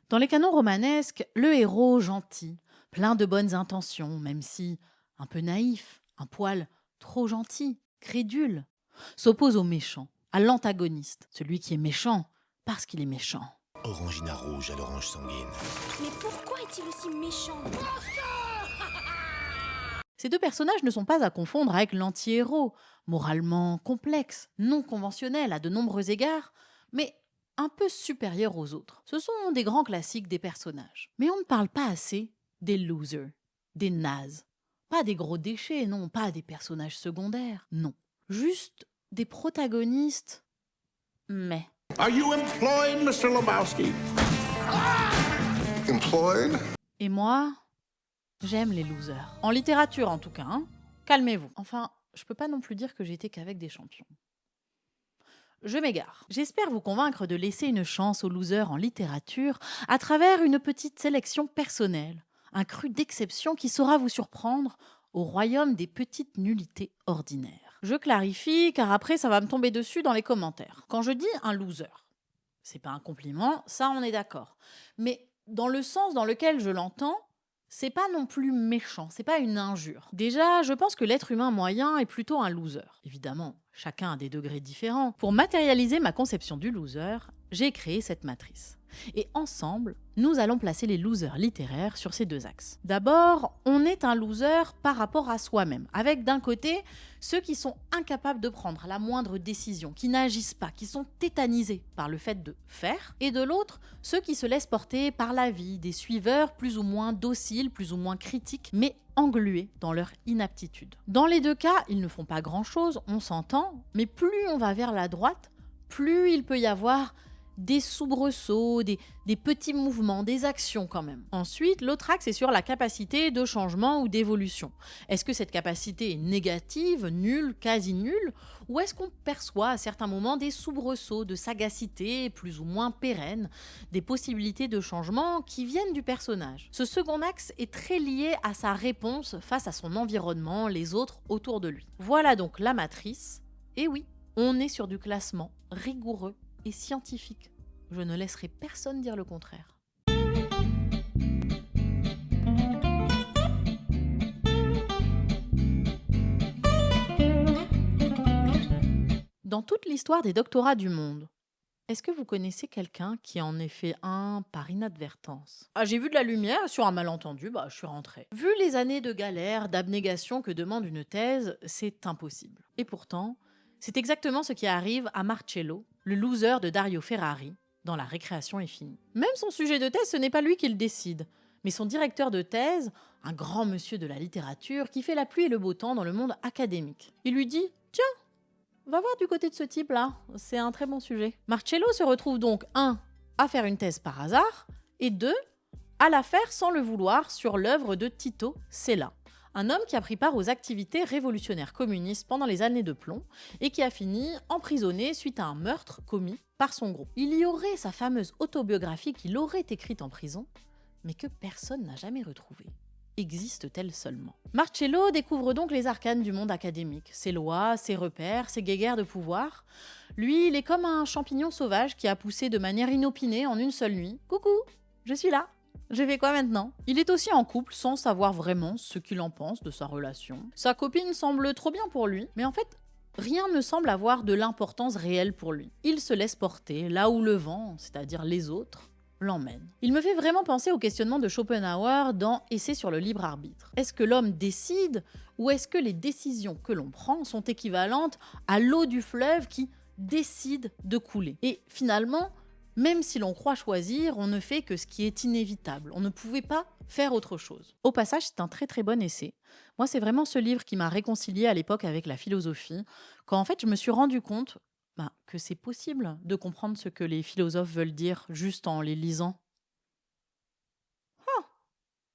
Dans les canons romanesques, le héros gentil, plein de bonnes intentions, même si un peu naïf, un poil trop gentil, crédule, s'oppose au méchant, à l'antagoniste, celui qui est méchant parce qu'il est méchant. Orangina rouge à l'orange sanguine. Mais pourquoi est-il aussi méchant? Ces deux personnages ne sont pas à confondre avec l'anti-héros, moralement complexe, non conventionnel à de nombreux égards, mais un peu supérieur aux autres. Ce sont des grands classiques des personnages. Mais on ne parle pas assez des losers, des nazes. Pas des gros déchets, non, pas des personnages secondaires, non. Juste des protagonistes, mais... Are you employed, Mr. Lebowski? Employed? Et moi, j'aime les losers. En littérature, en tout cas, hein. Calmez-vous. Enfin, je peux pas non plus dire que j'étais qu'avec des champions. Je m'égare. J'espère vous convaincre de laisser une chance aux losers en littérature à travers une petite sélection personnelle, un cru d'exception qui saura vous surprendre au royaume des petites nullités ordinaires. Je clarifie, car après ça va me tomber dessus dans les commentaires. Quand je dis un loser, c'est pas un compliment, ça on est d'accord. Mais dans le sens dans lequel je l'entends, c'est pas non plus méchant, c'est pas une injure. Déjà, je pense que l'être humain moyen est plutôt un loser. Évidemment, chacun a des degrés différents. Pour matérialiser ma conception du loser, j'ai créé cette matrice. Et ensemble, nous allons placer les losers littéraires sur ces deux axes. D'abord, on est un loser par rapport à soi-même, avec d'un côté ceux qui sont incapables de prendre la moindre décision, qui n'agissent pas, qui sont tétanisés par le fait de faire, et de l'autre, ceux qui se laissent porter par la vie, des suiveurs plus ou moins dociles, plus ou moins critiques, mais englués dans leur inaptitude. Dans les deux cas, ils ne font pas grand-chose, on s'entend, mais plus on va vers la droite, plus il peut y avoir des soubresauts, des petits mouvements, des actions quand même. Ensuite, l'autre axe est sur la capacité de changement ou d'évolution. Est-ce que cette capacité est négative, nulle, quasi nulle, ou est-ce qu'on perçoit à certains moments des soubresauts de sagacité plus ou moins pérennes, des possibilités de changement qui viennent du personnage? Ce second axe est très lié à sa réponse face à son environnement, les autres autour de lui. Voilà donc la matrice. Et oui, on est sur du classement rigoureux et scientifique. Je ne laisserai personne dire le contraire. Dans toute l'histoire des doctorats du monde, est-ce que vous connaissez quelqu'un qui en ait fait un par inadvertance? Ah, j'ai vu de la lumière sur un malentendu, je suis rentrée. Vu les années de galère, d'abnégation que demande une thèse, c'est impossible. Et pourtant, c'est exactement ce qui arrive à Marcello, le loser de Dario Ferrari, dans La récréation est finie. Même son sujet de thèse, ce n'est pas lui qui le décide, mais son directeur de thèse, un grand monsieur de la littérature qui fait la pluie et le beau temps dans le monde académique. Il lui dit « Tiens, va voir du côté de ce type-là, c'est un très bon sujet. » Marcello se retrouve donc 1. À faire une thèse par hasard, et 2. À la faire sans le vouloir sur l'œuvre de Tito Sella, un homme qui a pris part aux activités révolutionnaires communistes pendant les années de plomb et qui a fini emprisonné suite à un meurtre commis par son groupe. Il y aurait sa fameuse autobiographie qu'il aurait écrite en prison, mais que personne n'a jamais retrouvée. Existe-t-elle seulement? Marcello découvre donc les arcanes du monde académique, ses lois, ses repères, ses guéguerres de pouvoir. Lui, il est comme un champignon sauvage qui a poussé de manière inopinée en une seule nuit. Coucou, je suis là. Je fais quoi maintenant? Il est aussi en couple sans savoir vraiment ce qu'il en pense de sa relation. Sa copine semble trop bien pour lui, mais en fait, rien ne semble avoir de l'importance réelle pour lui. Il se laisse porter là où le vent, c'est-à-dire les autres, l'emmène. Il me fait vraiment penser au questionnement de Schopenhauer dans Essai sur le libre arbitre. Est-ce que l'homme décide ou est-ce que les décisions que l'on prend sont équivalentes à l'eau du fleuve qui décide de couler? Et finalement, même si l'on croit choisir, on ne fait que ce qui est inévitable. On ne pouvait pas faire autre chose. Au passage, c'est un très très bon essai. Moi, c'est vraiment ce livre qui m'a réconcilié à l'époque avec la philosophie, quand en fait je me suis rendu compte que c'est possible de comprendre ce que les philosophes veulent dire juste en les lisant. Oh,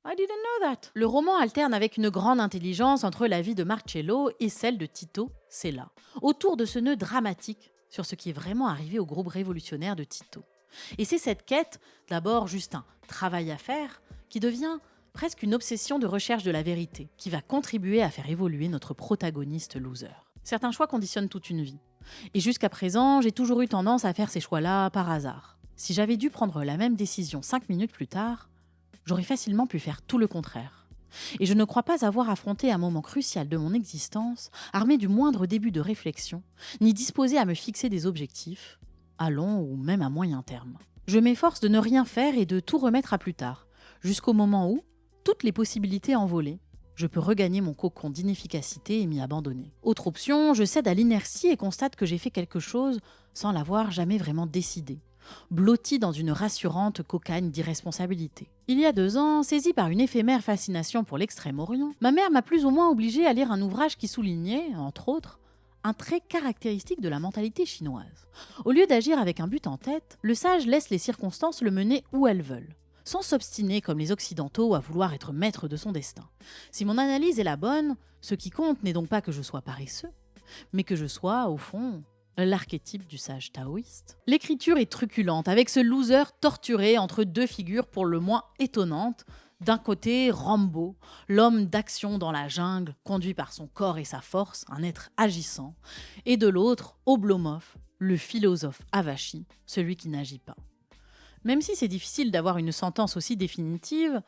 I didn't know that. Le roman alterne avec une grande intelligence entre la vie de Marcello et celle de Tito Sella, autour de ce nœud dramatique sur ce qui est vraiment arrivé au groupe révolutionnaire de Tito. Et c'est cette quête, d'abord juste un travail à faire, qui devient presque une obsession de recherche de la vérité, qui va contribuer à faire évoluer notre protagoniste loser. Certains choix conditionnent toute une vie. Et jusqu'à présent, j'ai toujours eu tendance à faire ces choix-là par hasard. Si j'avais dû prendre la même décision 5 minutes plus tard, j'aurais facilement pu faire tout le contraire. Et je ne crois pas avoir affronté un moment crucial de mon existence, armé du moindre début de réflexion, ni disposé à me fixer des objectifs, à long ou même à moyen terme. Je m'efforce de ne rien faire et de tout remettre à plus tard, jusqu'au moment où, toutes les possibilités envolées, je peux regagner mon cocon d'inefficacité et m'y abandonner. Autre option, je cède à l'inertie et constate que j'ai fait quelque chose sans l'avoir jamais vraiment décidé, blotti dans une rassurante cocagne d'irresponsabilité. Il y a 2 ans, saisie par une éphémère fascination pour l'Extrême-Orient, ma mère m'a plus ou moins obligée à lire un ouvrage qui soulignait, entre autres, un trait caractéristique de la mentalité chinoise. Au lieu d'agir avec un but en tête, le sage laisse les circonstances le mener où elles veulent, sans s'obstiner comme les Occidentaux à vouloir être maître de son destin. Si mon analyse est la bonne, ce qui compte n'est donc pas que je sois paresseux, mais que je sois, au fond, l'archétype du sage taoïste. L'écriture est truculente, avec ce loser torturé entre 2 figures pour le moins étonnantes. D'un côté, Rambo, l'homme d'action dans la jungle, conduit par son corps et sa force, un être agissant, et de l'autre, Oblomov, le philosophe avachi, celui qui n'agit pas. Même si c'est difficile d'avoir une sentence aussi définitive,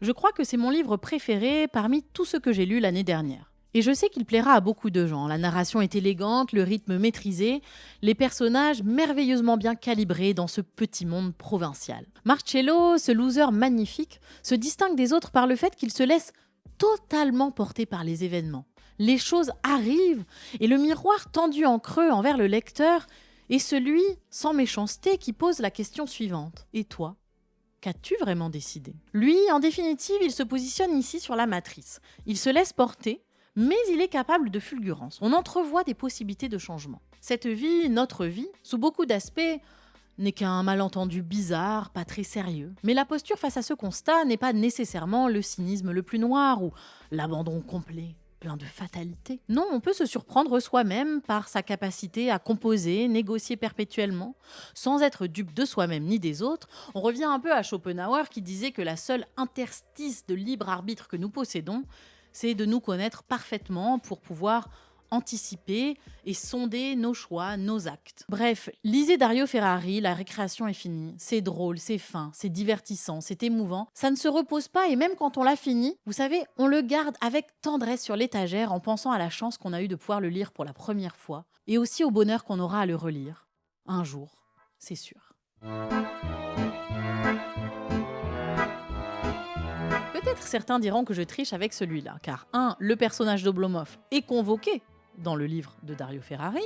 je crois que c'est mon livre préféré parmi tous ceux que j'ai lus l'année dernière. Et je sais qu'il plaira à beaucoup de gens. La narration est élégante, le rythme maîtrisé, les personnages merveilleusement bien calibrés dans ce petit monde provincial. Marcello, ce loser magnifique, se distingue des autres par le fait qu'il se laisse totalement porter par les événements. Les choses arrivent et le miroir tendu en creux envers le lecteur est celui, sans méchanceté, qui pose la question suivante. Et toi ? Qu'as-tu vraiment décidé ? Lui, en définitive, il se positionne ici sur la matrice. Il se laisse porter, mais il est capable de fulgurance. On entrevoit des possibilités de changement. Cette vie, notre vie, sous beaucoup d'aspects, n'est qu'un malentendu bizarre, pas très sérieux. Mais la posture face à ce constat n'est pas nécessairement le cynisme le plus noir ou l'abandon complet, plein de fatalité. Non, on peut se surprendre soi-même par sa capacité à composer, négocier perpétuellement, sans être dupe de soi-même ni des autres. On revient un peu à Schopenhauer qui disait que la seule interstice de libre arbitre que nous possédons, c'est de nous connaître parfaitement pour pouvoir anticiper et sonder nos choix, nos actes. Bref, lisez Dario Ferrari, La récréation est finie. C'est drôle, c'est fin, c'est divertissant, c'est émouvant. Ça ne se repose pas et même quand on l'a fini, vous savez, on le garde avec tendresse sur l'étagère en pensant à la chance qu'on a eue de pouvoir le lire pour la première fois et aussi au bonheur qu'on aura à le relire. Un jour, c'est sûr. Peut-être certains diront que je triche avec celui-là, car 1. Le personnage d'Oblomov est convoqué dans le livre de Dario Ferrari,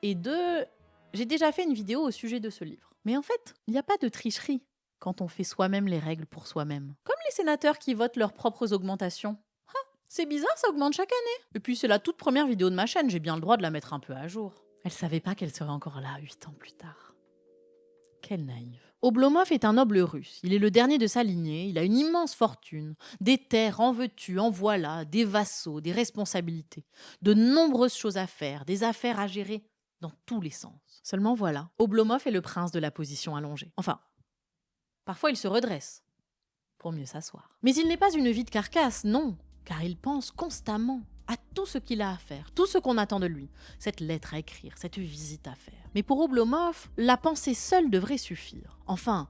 et 2. J'ai déjà fait une vidéo au sujet de ce livre. Mais en fait, il n'y a pas de tricherie quand on fait soi-même les règles pour soi-même. Comme les sénateurs qui votent leurs propres augmentations. C'est bizarre, ça augmente chaque année. Et puis c'est la toute première vidéo de ma chaîne, j'ai bien le droit de la mettre un peu à jour. Elle savait pas qu'elle serait encore là 8 ans plus tard. Quelle naïve. Oblomov est un noble russe. Il est le dernier de sa lignée. Il a une immense fortune. Des terres en veux-tu, en voilà, des vassaux, des responsabilités. De nombreuses choses à faire, des affaires à gérer dans tous les sens. Seulement voilà, Oblomov est le prince de la position allongée. Enfin, parfois il se redresse pour mieux s'asseoir. Mais il n'est pas une vie de carcasse, non, car il pense constamment à tout ce qu'il a à faire, tout ce qu'on attend de lui, cette lettre à écrire, cette visite à faire. Mais pour Oblomov, la pensée seule devrait suffire. Enfin,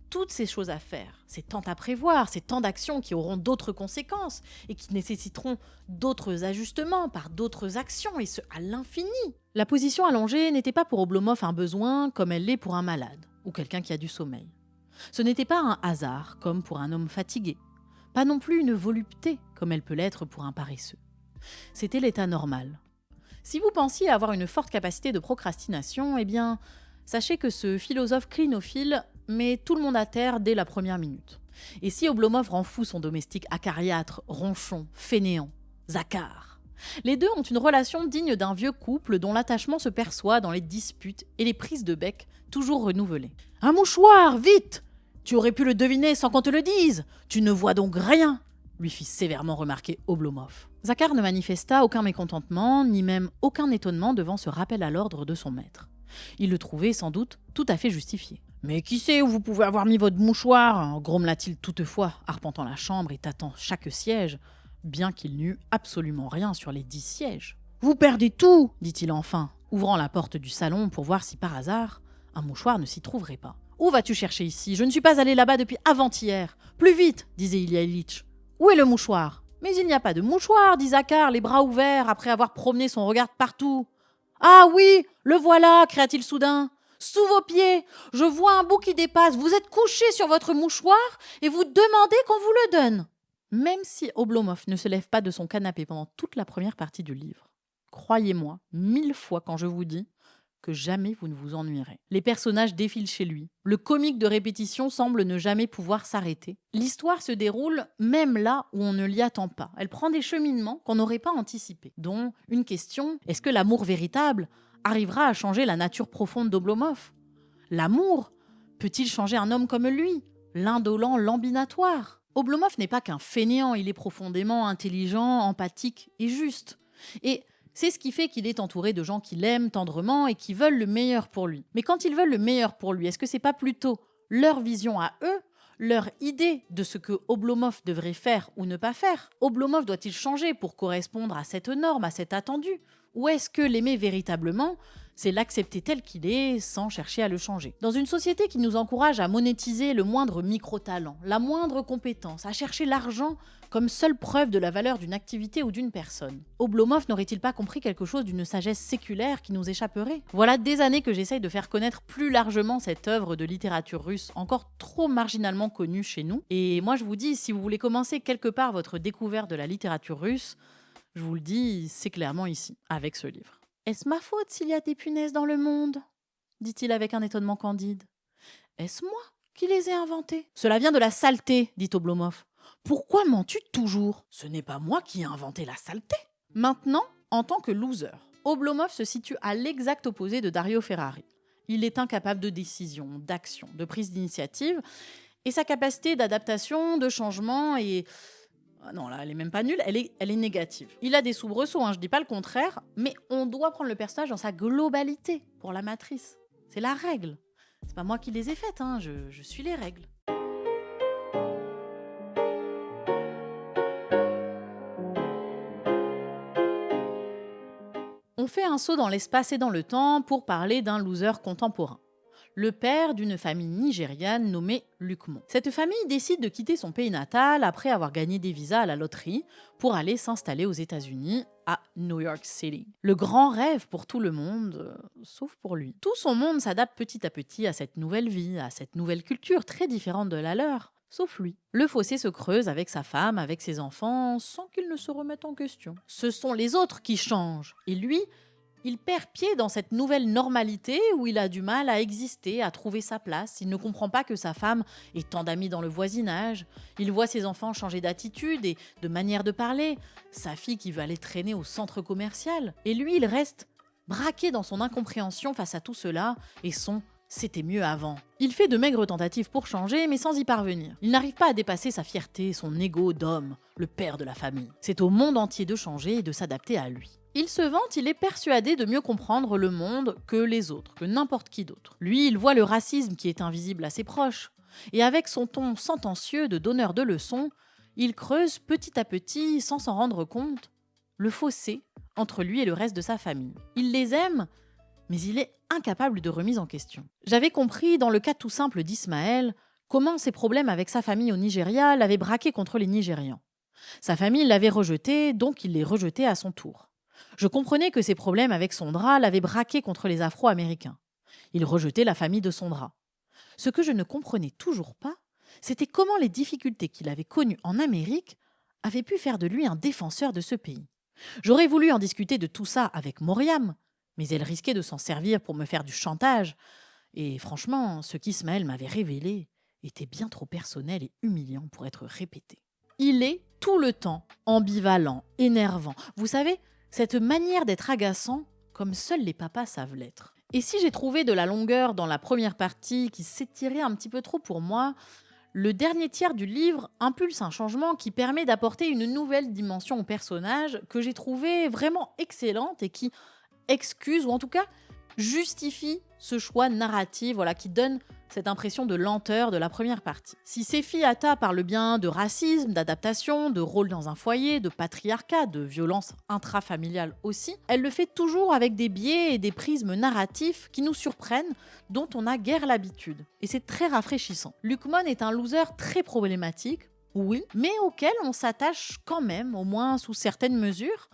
toutes ces choses à faire, ces temps à prévoir, ces temps d'action qui auront d'autres conséquences et qui nécessiteront d'autres ajustements par d'autres actions, et ce, à l'infini. La position allongée n'était pas pour Oblomov un besoin comme elle l'est pour un malade ou quelqu'un qui a du sommeil. Ce n'était pas un hasard comme pour un homme fatigué, pas non plus une volupté comme elle peut l'être pour un paresseux. C'était l'état normal. Si vous pensiez avoir une forte capacité de procrastination, eh bien, sachez que ce philosophe clinophile met tout le monde à terre dès la première minute. Et si Oblomov rend fou son domestique acariâtre, ronchon, fainéant, Zakhar, les deux ont une relation digne d'un vieux couple dont l'attachement se perçoit dans les disputes et les prises de bec toujours renouvelées. « Un mouchoir, vite ! Tu aurais pu le deviner sans qu'on te le dise. Tu ne vois donc rien !» lui fit sévèrement remarquer Oblomov. Zakhar ne manifesta aucun mécontentement, ni même aucun étonnement devant ce rappel à l'ordre de son maître. Il le trouvait sans doute tout à fait justifié. « Mais qui sait où vous pouvez avoir mis votre mouchoir ?» grommela-t-il toutefois, arpentant la chambre et tâtant chaque siège, bien qu'il n'eût absolument rien sur les 10 sièges. « Vous perdez tout !» dit-il enfin, ouvrant la porte du salon pour voir si par hasard un mouchoir ne s'y trouverait pas. Où vas-tu chercher ici? Je ne suis pas allé là-bas depuis avant-hier. Plus vite, disait Ilya Ilitch. Où est le mouchoir? Mais il n'y a pas de mouchoir, dit Zakhar, les bras ouverts, après avoir promené son regard partout. Ah oui, le voilà, cria-t-il soudain. Sous vos pieds, je vois un bout qui dépasse. Vous êtes couché sur votre mouchoir et vous demandez qu'on vous le donne. Même si Oblomov ne se lève pas de son canapé pendant toute la première partie du livre, croyez-moi 1000 fois quand je vous dis que jamais vous ne vous ennuierez. Les personnages défilent chez lui. Le comique de répétition semble ne jamais pouvoir s'arrêter. L'histoire se déroule même là où on ne l'y attend pas. Elle prend des cheminements qu'on n'aurait pas anticipés. Dont une question, est-ce que l'amour véritable arrivera à changer la nature profonde d'Oblomov? L'amour peut-il changer un homme comme lui? L'indolent, l'ambinatoire? Oblomov n'est pas qu'un fainéant, il est profondément intelligent, empathique et juste. Et c'est ce qui fait qu'il est entouré de gens qui l'aiment tendrement et qui veulent le meilleur pour lui. Mais quand ils veulent le meilleur pour lui, est-ce que c'est pas plutôt leur vision à eux, leur idée de ce que Oblomov devrait faire ou ne pas faire? Oblomov doit-il changer pour correspondre à cette norme, à cet attendu? Ou est-ce que l'aimer véritablement, c'est l'accepter tel qu'il est sans chercher à le changer? Dans une société qui nous encourage à monétiser le moindre micro-talent, la moindre compétence, à chercher l'argent comme seule preuve de la valeur d'une activité ou d'une personne, Oblomov n'aurait-il pas compris quelque chose d'une sagesse séculaire qui nous échapperait? Voilà des années que j'essaye de faire connaître plus largement cette œuvre de littérature russe, encore trop marginalement connue chez nous. Et moi je vous dis, si vous voulez commencer quelque part votre découverte de la littérature russe, je vous le dis, c'est clairement ici, avec ce livre. Est-ce ma faute s'il y a des punaises dans le monde? Dit-il avec un étonnement candide. Est-ce moi qui les ai inventées? Cela vient de la saleté, dit Oblomov. Pourquoi mens-tu toujours? Ce n'est pas moi qui ai inventé la saleté. Maintenant, en tant que loser, Oblomov se situe à l'exact opposé de Dario Ferrari. Il est incapable de décision, d'action, de prise d'initiative, et sa capacité d'adaptation, de changement est... Ah non, là, elle est même pas nulle, elle est négative. Il a des soubresauts, je dis pas le contraire, mais on doit prendre le personnage dans sa globalité pour la matrice. C'est la règle. C'est pas moi qui les ai faites, je suis les règles. On fait un saut dans l'espace et dans le temps pour parler d'un loser contemporain. Le père d'une famille nigériane nommée Lukman. Cette famille décide de quitter son pays natal après avoir gagné des visas à la loterie pour aller s'installer aux États-Unis, à New York City. Le grand rêve pour tout le monde, sauf pour lui. Tout son monde s'adapte petit à petit à cette nouvelle vie, à cette nouvelle culture très différente de la leur, sauf lui. Le fossé se creuse avec sa femme, avec ses enfants, sans qu'il ne se remette en question. Ce sont les autres qui changent, et lui, il perd pied dans cette nouvelle normalité où il a du mal à exister, à trouver sa place. Il ne comprend pas que sa femme ait tant d'amis dans le voisinage. Il voit ses enfants changer d'attitude et de manière de parler. Sa fille qui veut aller traîner au centre commercial. Et lui, il reste braqué dans son incompréhension face à tout cela et son « c'était mieux avant ». Il fait de maigres tentatives pour changer, mais sans y parvenir. Il n'arrive pas à dépasser sa fierté, son ego d'homme, le père de la famille. C'est au monde entier de changer et de s'adapter à lui. Il se vante, il est persuadé de mieux comprendre le monde que les autres, que n'importe qui d'autre. Lui, il voit le racisme qui est invisible à ses proches. Et avec son ton sentencieux de donneur de leçons, il creuse petit à petit, sans s'en rendre compte, le fossé entre lui et le reste de sa famille. Il les aime, mais il est incapable de remise en question. J'avais compris, dans le cas tout simple d'Ismaël, comment ses problèmes avec sa famille au Nigeria l'avaient braqué contre les Nigérians. Sa famille l'avait rejeté, donc il les rejetait à son tour. Je comprenais que ses problèmes avec Sondra l'avaient braqué contre les Afro-Américains. Il rejetait la famille de Sondra. Ce que je ne comprenais toujours pas, c'était comment les difficultés qu'il avait connues en Amérique avaient pu faire de lui un défenseur de ce pays. J'aurais voulu en discuter de tout ça avec Mauriam, mais elle risquait de s'en servir pour me faire du chantage. Et franchement, ce qu'Ismaël m'avait révélé était bien trop personnel et humiliant pour être répété. Il est tout le temps ambivalent, énervant. Vous savez, cette manière d'être agaçant comme seuls les papas savent l'être. Et si j'ai trouvé de la longueur dans la première partie qui s'étirait un petit peu trop pour moi, le dernier tiers du livre impulse un changement qui permet d'apporter une nouvelle dimension au personnage que j'ai trouvé vraiment excellente et qui excuse, ou en tout cas justifie ce choix narratif qui donne cette impression de lenteur de la première partie. Si Sefi Hatta parle bien de racisme, d'adaptation, de rôle dans un foyer, de patriarcat, de violence intrafamiliale aussi, elle le fait toujours avec des biais et des prismes narratifs qui nous surprennent, dont on n'a guère l'habitude. Et c'est très rafraîchissant. Luc Mon est un loser très problématique, oui, mais auquel on s'attache quand même, au moins sous certaines mesures,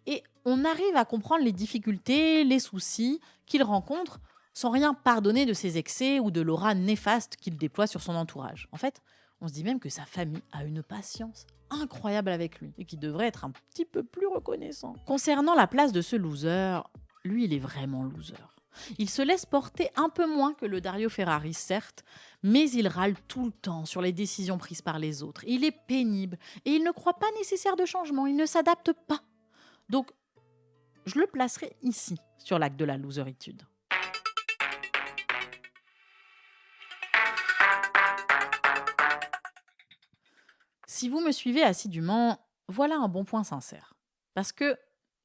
et on arrive à comprendre les difficultés, les soucis qu'il rencontre, sans rien pardonner de ses excès ou de l'aura néfaste qu'il déploie sur son entourage. En fait, on se dit même que sa famille a une patience incroyable avec lui et qu'il devrait être un petit peu plus reconnaissant. Concernant la place de ce loser, lui, il est vraiment loser. Il se laisse porter un peu moins que le Dario Ferrari, certes, mais il râle tout le temps sur les décisions prises par les autres. Il est pénible et il ne croit pas nécessaire de changement, il ne s'adapte pas. Donc, je le placerai ici, sur l'acte de la loseritude. Si vous me suivez assidûment, voilà un bon point sincère. Parce que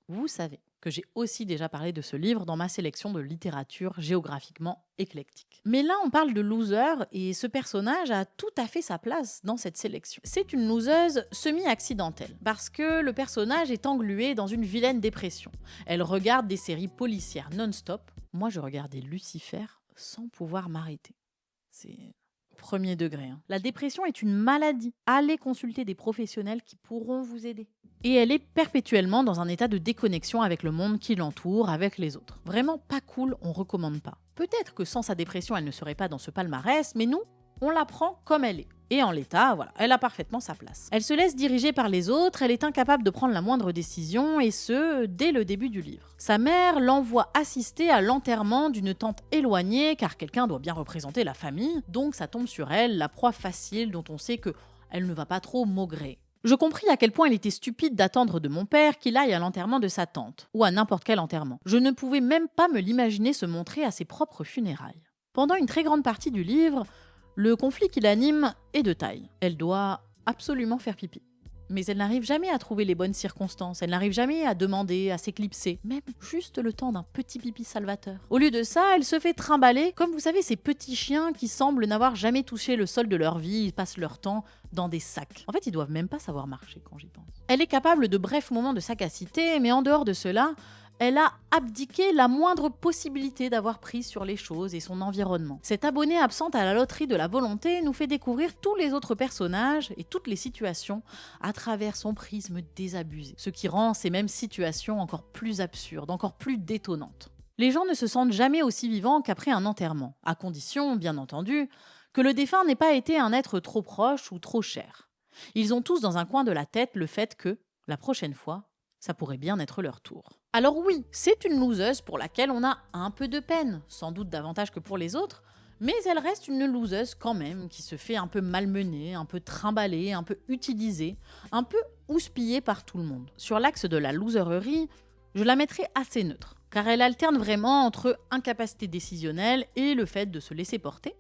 vous savez que j'ai aussi déjà parlé de ce livre dans ma sélection de littérature géographiquement éclectique. Mais là, on parle de loser et ce personnage a tout à fait sa place dans cette sélection. C'est une loseuse semi-accidentelle parce que le personnage est englué dans une vilaine dépression. Elle regarde des séries policières non-stop. Moi, je regardais Lucifer sans pouvoir m'arrêter. C'est premier degré. La dépression est une maladie. Allez consulter des professionnels qui pourront vous aider. Et elle est perpétuellement dans un état de déconnexion avec le monde qui l'entoure, avec les autres. Vraiment pas cool, on recommande pas. Peut-être que sans sa dépression, elle ne serait pas dans ce palmarès, mais nous, on la prend comme elle est. Et en l'état, elle a parfaitement sa place. Elle se laisse diriger par les autres, elle est incapable de prendre la moindre décision, et ce, dès le début du livre. Sa mère l'envoie assister à l'enterrement d'une tante éloignée, car quelqu'un doit bien représenter la famille, donc ça tombe sur elle, la proie facile dont on sait qu'elle ne va pas trop maugrer. Je compris à quel point il était stupide d'attendre de mon père qu'il aille à l'enterrement de sa tante, ou à n'importe quel enterrement. Je ne pouvais même pas me l'imaginer se montrer à ses propres funérailles. Pendant une très grande partie du livre, le conflit qui l'anime est de taille. Elle doit absolument faire pipi. Mais elle n'arrive jamais à trouver les bonnes circonstances, elle n'arrive jamais à demander, à s'éclipser, même juste le temps d'un petit pipi salvateur. Au lieu de ça, elle se fait trimballer, comme vous savez ces petits chiens qui semblent n'avoir jamais touché le sol de leur vie, ils passent leur temps dans des sacs. En fait, ils doivent même pas savoir marcher quand j'y pense. Elle est capable de brefs moments de sagacité, mais en dehors de cela, elle a abdiqué la moindre possibilité d'avoir prise sur les choses et son environnement. Cette abonnée absente à la loterie de la volonté nous fait découvrir tous les autres personnages et toutes les situations à travers son prisme désabusé, ce qui rend ces mêmes situations encore plus absurdes, encore plus détonnantes. Les gens ne se sentent jamais aussi vivants qu'après un enterrement, à condition, bien entendu, que le défunt n'ait pas été un être trop proche ou trop cher. Ils ont tous dans un coin de la tête le fait que, la prochaine fois, ça pourrait bien être leur tour. Alors oui, c'est une loseuse pour laquelle on a un peu de peine, sans doute davantage que pour les autres, mais elle reste une loseuse quand même, qui se fait un peu malmener, un peu trimballer, un peu utilisée, un peu houspillée par tout le monde. Sur l'axe de la losererie, je la mettrai assez neutre, car elle alterne vraiment entre incapacité décisionnelle et le fait de se laisser porter,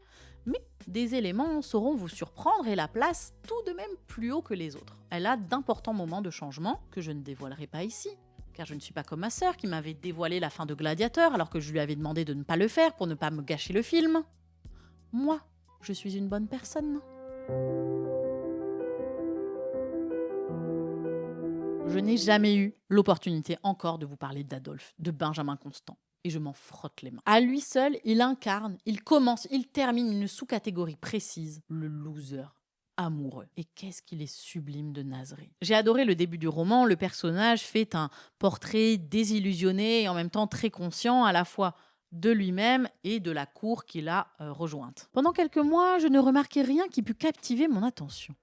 mais des éléments sauront vous surprendre et la place tout de même plus haut que les autres. Elle a d'importants moments de changement que je ne dévoilerai pas ici, car je ne suis pas comme ma sœur qui m'avait dévoilé la fin de Gladiateur alors que je lui avais demandé de ne pas le faire pour ne pas me gâcher le film. Moi, je suis une bonne personne. Je n'ai jamais eu l'opportunité encore de vous parler d'Adolphe, de Benjamin Constant. Et je m'en frotte les mains. À lui seul, il incarne, il commence, il termine une sous-catégorie précise, le loser amoureux. Et qu'est-ce qu'il est sublime de nazerie. J'ai adoré le début du roman, le personnage fait un portrait désillusionné et en même temps très conscient à la fois de lui-même et de la cour qu'il a rejointe. Pendant quelques mois, je ne remarquais rien qui pût captiver mon attention.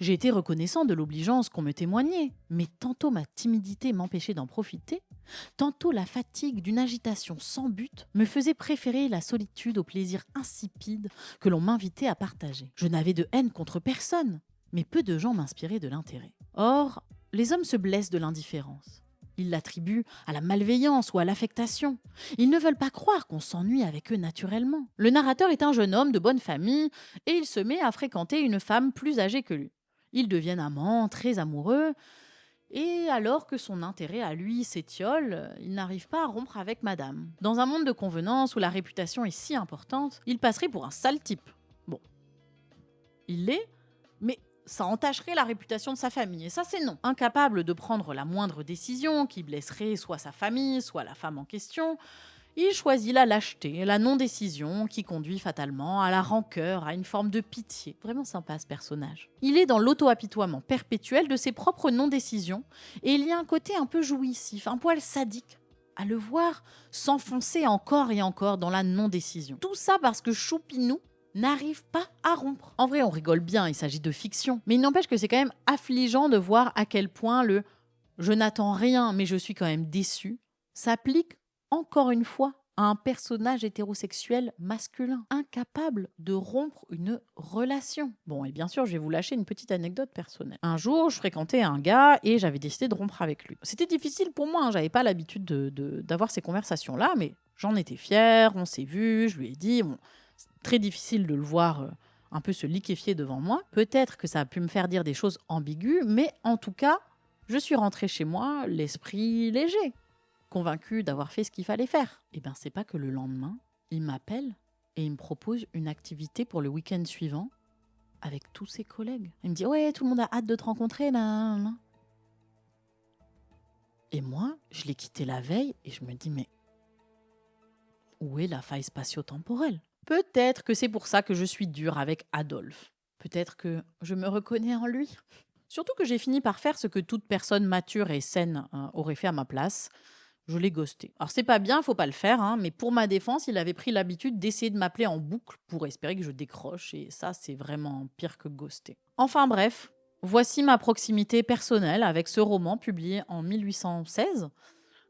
J'ai été reconnaissant de l'obligeance qu'on me témoignait, mais tantôt ma timidité m'empêchait d'en profiter, tantôt la fatigue d'une agitation sans but me faisait préférer la solitude au plaisir insipide que l'on m'invitait à partager. Je n'avais de haine contre personne, mais peu de gens m'inspiraient de l'intérêt. Or, les hommes se blessent de l'indifférence. Ils l'attribuent à la malveillance ou à l'affectation. Ils ne veulent pas croire qu'on s'ennuie avec eux naturellement. Le narrateur est un jeune homme de bonne famille et il se met à fréquenter une femme plus âgée que lui. Ils deviennent amants, très amoureux, Et alors que son intérêt à lui s'étiole, il n'arrive pas à rompre avec madame. Dans un monde de convenance où la réputation est si importante, il passerait pour un sale type. Bon, il l'est, mais ça entacherait la réputation de sa famille, et ça c'est non. Incapable de prendre la moindre décision qui blesserait soit sa famille, soit la femme en question, il choisit la lâcheté, la non-décision qui conduit fatalement à la rancœur, à une forme de pitié. Vraiment sympa ce personnage. Il est dans l'auto-apitoiement perpétuel de ses propres non-décisions et il y a un côté un peu jouissif, un poil sadique à le voir s'enfoncer encore et encore dans la non-décision. Tout ça parce que Choupinou n'arrive pas à rompre. En vrai, on rigole bien, il s'agit de fiction, mais il n'empêche que c'est quand même affligeant de voir à quel point le « je n'attends rien mais je suis quand même déçu » s'applique encore une fois à un personnage hétérosexuel masculin, incapable de rompre une relation. Bon, et bien sûr, je vais vous lâcher une petite anecdote personnelle. Un jour, je fréquentais un gars et j'avais décidé de rompre avec lui. C'était difficile pour moi, j'avais pas l'habitude d'avoir ces conversations-là, mais j'en étais fière, on s'est vu, je lui ai dit, bon, c'est très difficile de le voir un peu se liquéfier devant moi. Peut-être que ça a pu me faire dire des choses ambiguës, mais en tout cas, je suis rentrée chez moi, l'esprit léger, convaincu d'avoir fait ce qu'il fallait faire. Et bien, c'est pas que le lendemain, il m'appelle et il me propose une activité pour le week-end suivant avec tous ses collègues. Il me dit « Ouais, tout le monde a hâte de te rencontrer, là, là. » Et moi, je l'ai quitté la veille et je me dis « Mais où est la faille spatio-temporelle ?» Peut-être que c'est pour ça que je suis dure avec Adolphe. Peut-être que je me reconnais en lui. Surtout que j'ai fini par faire ce que toute personne mature et saine aurait fait à ma place. Je l'ai ghosté. Alors c'est pas bien, faut pas le faire, mais pour ma défense, il avait pris l'habitude d'essayer de m'appeler en boucle pour espérer que je décroche, et ça c'est vraiment pire que ghoster. Enfin bref, voici ma proximité personnelle avec ce roman publié en 1816,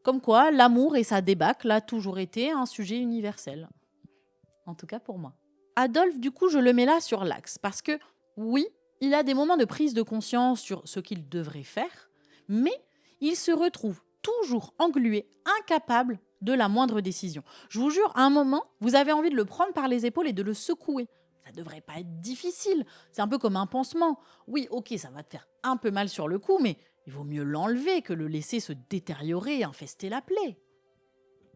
comme quoi l'amour et sa débâcle a toujours été un sujet universel. En tout cas pour moi. Adolphe, du coup, je le mets là sur l'axe, parce que oui, il a des moments de prise de conscience sur ce qu'il devrait faire, mais il se retrouve toujours englué, incapable de la moindre décision. Je vous jure, à un moment, vous avez envie de le prendre par les épaules et de le secouer. Ça devrait pas être difficile. C'est un peu comme un pansement. Oui, ok, ça va te faire un peu mal sur le coup, mais il vaut mieux l'enlever que le laisser se détériorer et infester la plaie.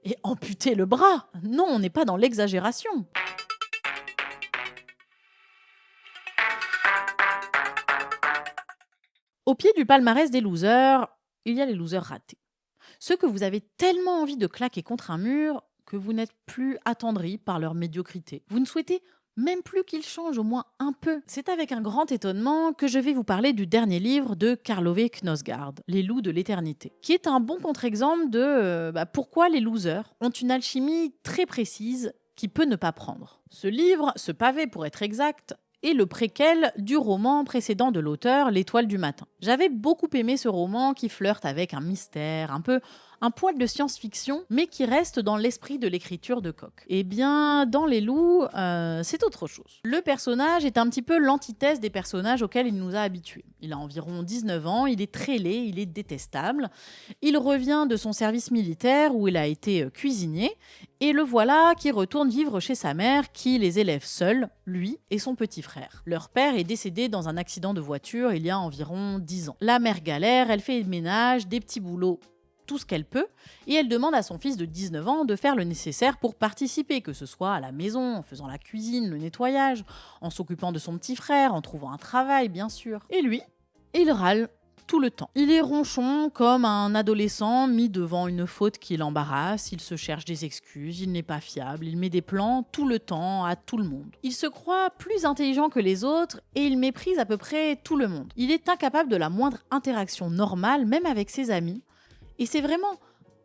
Et amputer le bras. Non, on n'est pas dans l'exagération. Au pied du palmarès des losers, il y a les losers ratés. Ceux que vous avez tellement envie de claquer contre un mur que vous n'êtes plus attendri par leur médiocrité. Vous ne souhaitez même plus qu'ils changent au moins un peu. C'est avec un grand étonnement que je vais vous parler du dernier livre de Karl Ove Knausgaard, Les loups de l'éternité, qui est un bon contre-exemple de pourquoi les losers ont une alchimie très précise qui peut ne pas prendre. Ce livre, ce pavé pour être exact, est le préquel du roman précédent de l'auteur, L'Étoile du matin. J'avais beaucoup aimé ce roman qui flirte avec un mystère, un poil de science-fiction, mais qui reste dans l'esprit de l'écriture de Koch. Eh bien, dans Les Loups, c'est autre chose. Le personnage est un petit peu l'antithèse des personnages auxquels il nous a habitués. Il a environ 19 ans, il est très laid, il est détestable. Il revient de son service militaire où il a été cuisinier, et le voilà qui retourne vivre chez sa mère qui les élève seul, lui et son petit frère. Leur père est décédé dans un accident de voiture il y a environ 10 ans. La mère galère, elle fait le ménage, des petits boulots, tout ce qu'elle peut, et elle demande à son fils de 19 ans de faire le nécessaire pour participer, que ce soit à la maison, en faisant la cuisine, le nettoyage, en s'occupant de son petit frère, en trouvant un travail, bien sûr. Et lui, il râle tout le temps. Il est ronchon comme un adolescent mis devant une faute qui l'embarrasse, il se cherche des excuses, il n'est pas fiable, il met des plans tout le temps à tout le monde. Il se croit plus intelligent que les autres et il méprise à peu près tout le monde. Il est incapable de la moindre interaction normale, même avec ses amis. Et c'est vraiment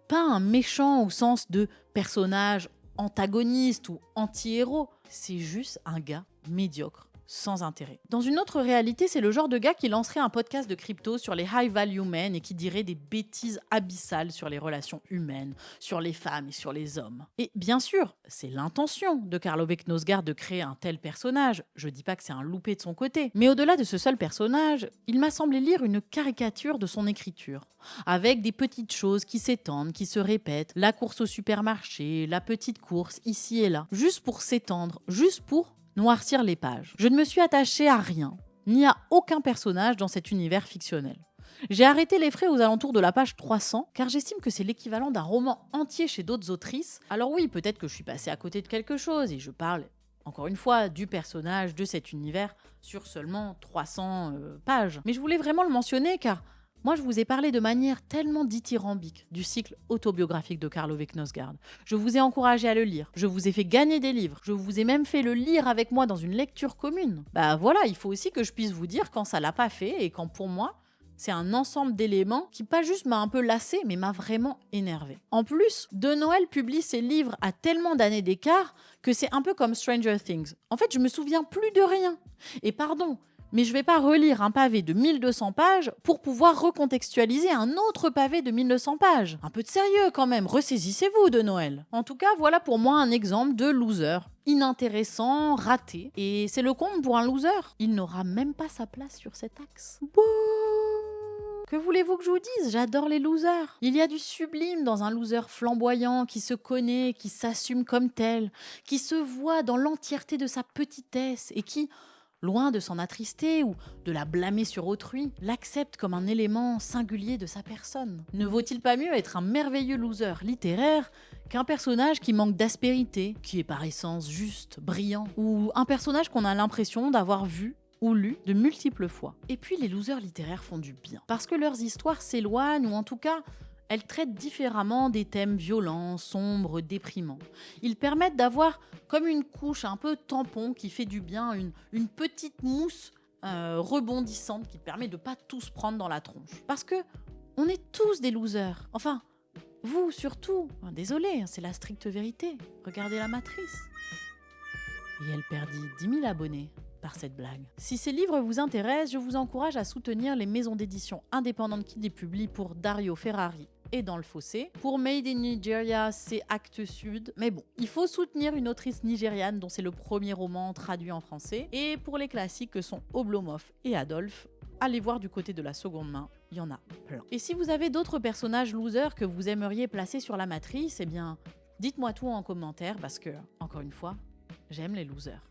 pas un méchant au sens de personnage antagoniste ou anti-héros, c'est juste un gars médiocre, sans intérêt. Dans une autre réalité, c'est le genre de gars qui lancerait un podcast de crypto sur les high value men et qui dirait des bêtises abyssales sur les relations humaines, sur les femmes et sur les hommes. Et bien sûr, c'est l'intention de Karl Ove Knausgaard de créer un tel personnage. Je dis pas que c'est un loupé de son côté, mais au-delà de ce seul personnage, il m'a semblé lire une caricature de son écriture, avec des petites choses qui s'étendent, qui se répètent, la course au supermarché, la petite course ici et là, juste pour s'étendre, juste pour noircir les pages. Je ne me suis attachée à rien, ni à aucun personnage dans cet univers fictionnel. J'ai arrêté les frais aux alentours de la page 300, car j'estime que c'est l'équivalent d'un roman entier chez d'autres autrices. Alors oui, peut-être que je suis passée à côté de quelque chose, et je parle, encore une fois, du personnage, de cet univers, sur seulement 300 pages. Mais je voulais vraiment le mentionner, car moi, je vous ai parlé de manière tellement dithyrambique du cycle autobiographique de Karl Ove Knausgaard. Je vous ai encouragé à le lire, je vous ai fait gagner des livres, je vous ai même fait le lire avec moi dans une lecture commune. Bah voilà, il faut aussi que je puisse vous dire quand ça l'a pas fait et quand pour moi, c'est un ensemble d'éléments qui pas juste m'a un peu lassé, mais m'a vraiment énervé. En plus, De Noël publie ses livres à tellement d'années d'écart que c'est un peu comme Stranger Things. En fait, je me souviens plus de rien. Et pardon, mais je vais pas relire un pavé de 1200 pages pour pouvoir recontextualiser un autre pavé de 1200 pages. Un peu de sérieux quand même, ressaisissez-vous De Noël. En tout cas, voilà pour moi un exemple de loser. Inintéressant, raté. Et c'est le comble pour un loser. Il n'aura même pas sa place sur cet axe. Bouh. Que voulez-vous que je vous dise? J'adore les losers. Il y a du sublime dans un loser flamboyant qui se connaît, qui s'assume comme tel, qui se voit dans l'entièreté de sa petitesse et qui, loin de s'en attrister ou de la blâmer sur autrui, l'accepte comme un élément singulier de sa personne. Ne vaut-il pas mieux être un merveilleux loser littéraire qu'un personnage qui manque d'aspérité, qui est par essence juste, brillant, ou un personnage qu'on a l'impression d'avoir vu ou lu de multiples fois? Et puis les losers littéraires font du bien, parce que leurs histoires s'éloignent, ou en tout cas, elles traitent différemment des thèmes violents, sombres, déprimants. Ils permettent d'avoir comme une couche un peu tampon qui fait du bien, une petite mousse rebondissante qui permet de pas tous prendre dans la tronche. Parce que on est tous des losers. Enfin, vous surtout. Désolé, c'est la stricte vérité. Regardez la Matrice. Et elle perdit 10 000 abonnés par cette blague. Si ces livres vous intéressent, je vous encourage à soutenir les maisons d'édition indépendantes qui les publient pour Dario Ferrari et Dans le Fossé. Pour Made in Nigeria, c'est Actes Sud. Mais bon, il faut soutenir une autrice nigériane dont c'est le premier roman traduit en français. Et pour les classiques que sont Oblomov et Adolphe, allez voir du côté de la seconde main, il y en a plein. Et si vous avez d'autres personnages losers que vous aimeriez placer sur la Matrice, eh bien, dites-moi tout en commentaire parce que, encore une fois, j'aime les losers.